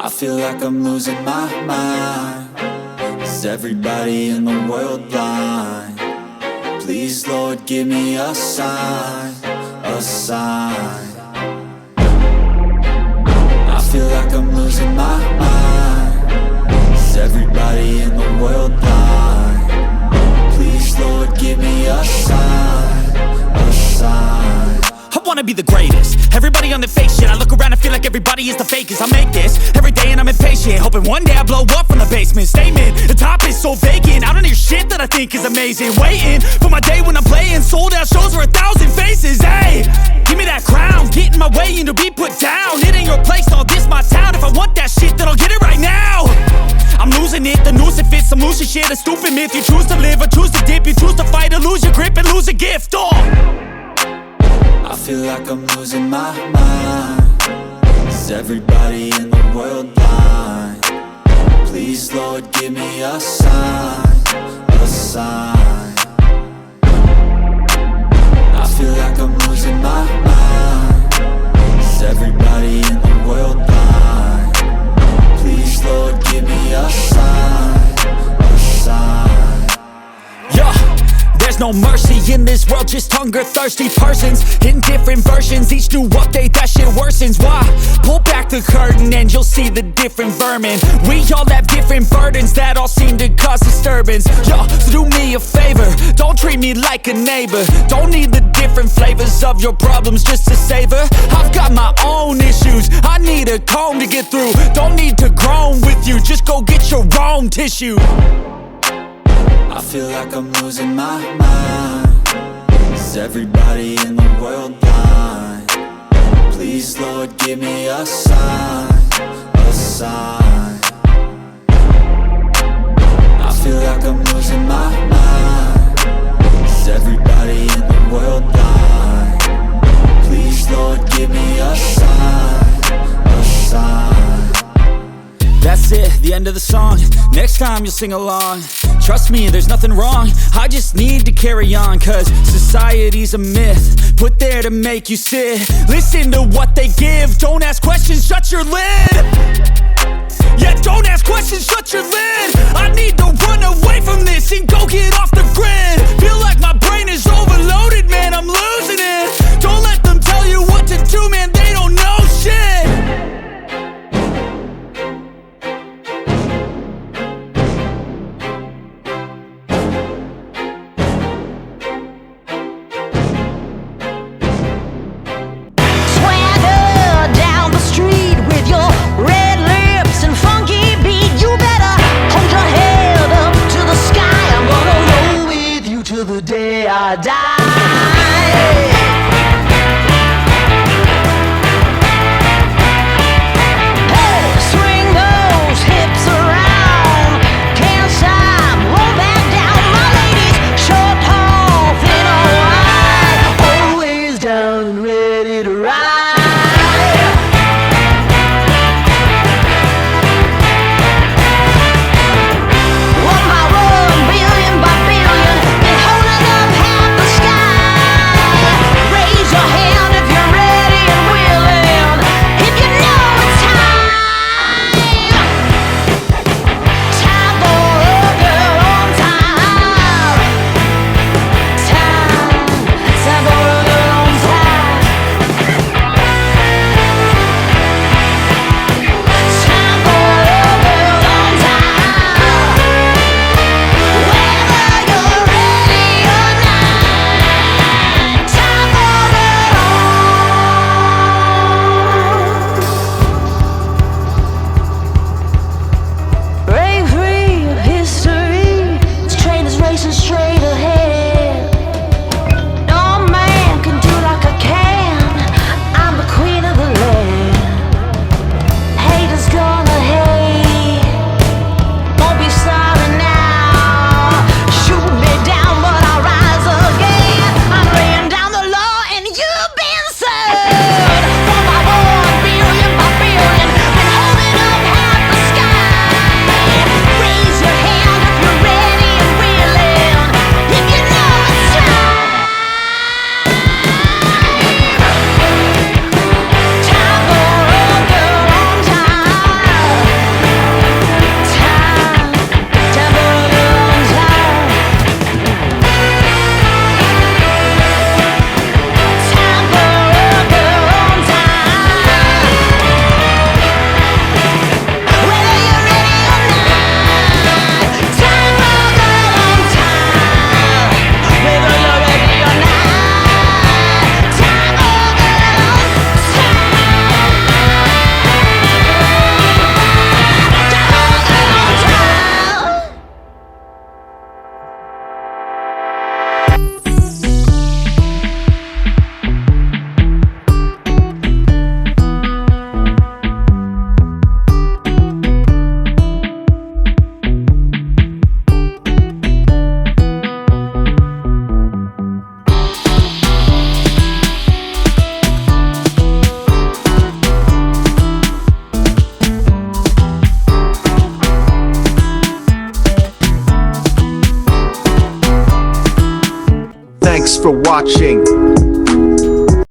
I feel like I'm losing my mind. Is everybody in the world blind? Please, Lord, give me a sign, a sign. I feel like I'm losing my mind. Is everybody in the world blind? Please, Lord, give me a sign, a sign. I wanna be the greatest. Everybody on the fake shit. I look around and feel like everybody is the fakest. I make this every day and I'm impatient, hoping one day I blow up from the basement. Statement, the top is so vacant. I don't hear shit that I think is amazing. Waiting for my day when I'm playing sold out shows for 1,000 faces. Hey, give me that crown, get in my way and to be put down. It ain't your place, all this my town. If I want that shit, then I'll get it right now. I'm losing it, the noose it fits. I'm losing shit, a stupid myth. You choose to live or choose to dip. You choose to fight or lose your grip and lose a gift. I feel like I'm losing my mind. Is everybody in the world blind? Please, Lord, give me a sign, a sign. I feel like I'm losing my mind. Is everybody in the world blind? Please, Lord, give me a sign, a sign. Yeah. There's no mercy in this world, just hunger-thirsty persons in different versions. Each new update, that shit worsens. Why? Pull back the curtain and you'll see the different vermin. We all have different burdens that all seem to cause disturbance. Yo, so do me a favor, don't treat me like a neighbor. Don't need the different flavors of your problems just to savor. I've got my own issues, I need a comb to get through. Don't need to groan with you, just go get your own tissue. I feel like I'm losing my mind. Is everybody in the world blind? Please, Lord, give me a sign, a sign. I feel like I'm losing my mind. Is everybody in the world blind? Please, Lord, give me a sign, a sign. That's it, the end of the song. Next time you'll sing along. Trust me, there's nothing wrong. I just need to carry on, cause society's a myth put there to make you sit. Listen to what they give. Don't ask questions, shut your lid. Yeah, don't ask questions, shut your lid. I need to run away from this and go get off the grid. Feel like my brain is overloaded, man, I'm losing it. Don't let them tell you what to do, man, they don't know shit. Hold your head up to the sky, I'm gonna roll with Thanks for watching.